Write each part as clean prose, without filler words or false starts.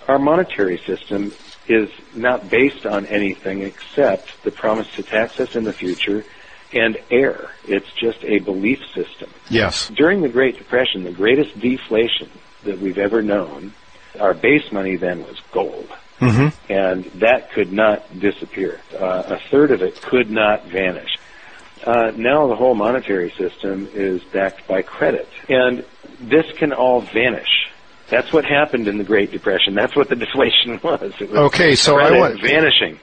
our monetary system is not based on anything except the promise to tax us in the future and air. It's just a belief system. Yes. During the Great Depression, the greatest deflation that we've ever known, our base money then was gold. Mm-hmm. And that could not disappear. A third of it could not vanish. Now the whole monetary system is backed by credit. And this can all vanish. That's what happened in the Great Depression. That's what the deflation was. It was okay, so I want vanishing.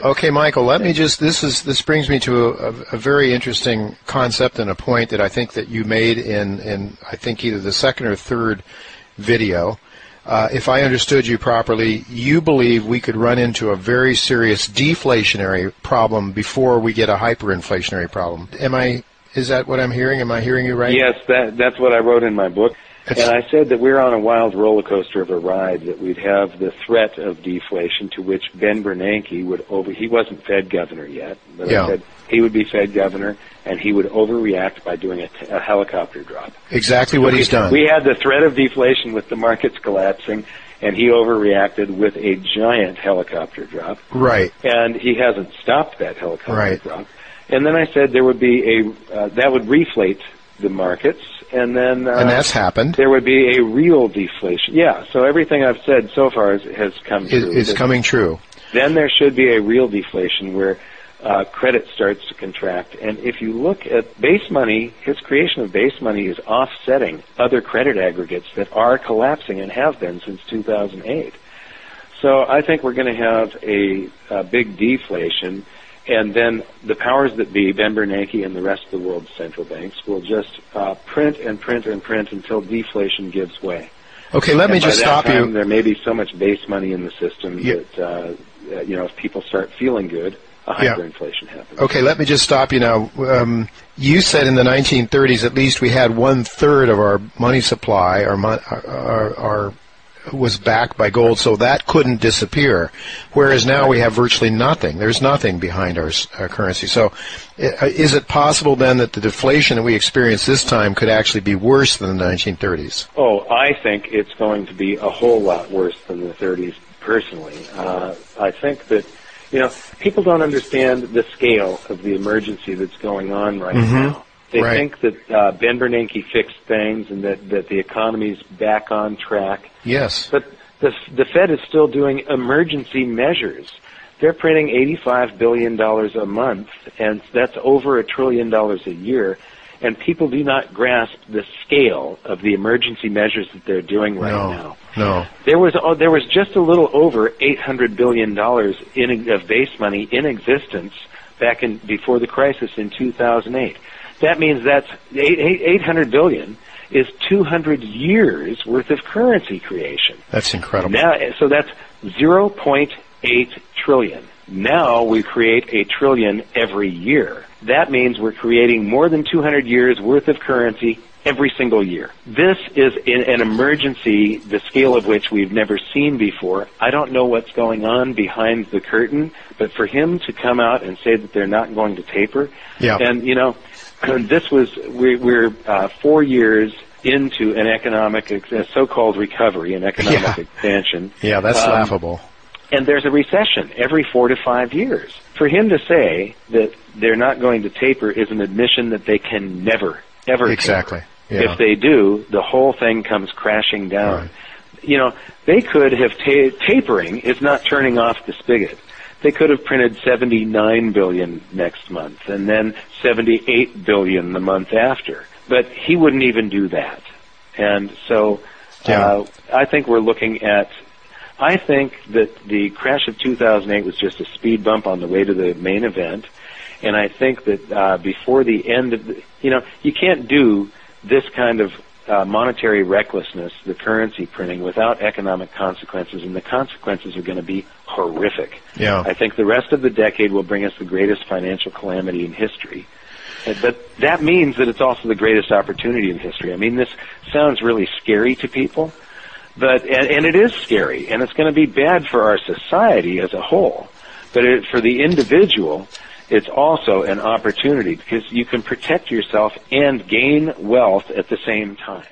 Okay, Michael, let me just this brings me to a very interesting concept and a point that I think that you made in I think either the second or third video. If I understood you properly, you believe we could run into a very serious deflationary problem before we get a hyperinflationary problem. Is that what I'm hearing? Am I hearing you right? Yes, that's what I wrote in my book. And I said that we're on a wild roller coaster of a ride, that we'd have the threat of deflation to which Ben Bernanke would he wasn't Fed governor yet, but I said he would be Fed governor and he would overreact by doing a helicopter drop. Exactly what he's done. We had the threat of deflation with the markets collapsing, and he overreacted with a giant helicopter drop. Right. And he hasn't stopped that helicopter drop. And then I said there would be that would reflate the markets, and then and that's happened. There would be a real deflation. Yeah, so everything I've said so far has come true. Is coming true. Then there should be a real deflation where credit starts to contract. And if you look at base money, his creation of base money is offsetting other credit aggregates that are collapsing and have been since 2008. So I think we're going to have a big deflation. And then the powers that be, Ben Bernanke and the rest of the world's central banks, will just print and print and print until deflation gives way. Okay, let me just stop you. There may be so much base money in the system that, if people start feeling good, a hyperinflation happens. Okay, let me just stop you now. You said in the 1930s at least we had 1/3 of our money supply, our was backed by gold, so that couldn't disappear. Whereas now we have virtually nothing. There's nothing behind our currency. So is it possible then that the deflation that we experience this time could actually be worse than the 1930s? Oh, I think it's going to be a whole lot worse than the 30s, personally. I think that, people don't understand the scale of the emergency that's going on right now. They think that Ben Bernanke fixed things and that the economy's back on track. Yes. But the Fed is still doing emergency measures. They're printing $85 billion a month, and that's over $1 trillion a year. And people do not grasp the scale of the emergency measures that they're doing right now. No. There was just a little over $800 billion of base money in existence before the crisis in 2008. That means that's $800 billion is 200 years worth of currency creation. That's incredible. Now, so that's 0.8 trillion. Now we create $1 trillion every year. That means we're creating more than 200 years worth of currency every single year. This is an emergency, the scale of which we've never seen before. I don't know what's going on behind the curtain, but for him to come out and say that they're not going to taper, and we're 4 years into an economic, so-called recovery, an economic expansion. Yeah, that's laughable. And there's a recession every 4 to 5 years. For him to say that they're not going to taper is an admission that they can never, ever exactly. taper. Yeah. If they do, the whole thing comes crashing down. Right. They could have tapering is not turning off the spigot. They could have printed $79 billion next month and then $78 billion the month after. But he wouldn't even do that. And so I think we're looking at, I think that the crash of 2008 was just a speed bump on the way to the main event. And I think that before the end of you can't do this kind of monetary recklessness, the currency printing, without economic consequences, and the consequences are going to be horrific. Yeah. I think the rest of the decade will bring us the greatest financial calamity in history. But that means that it's also the greatest opportunity in history. I mean, this sounds really scary to people, but and it is scary, and it's going to be bad for our society as a whole. But for the individual, it's also an opportunity because you can protect yourself and gain wealth at the same time.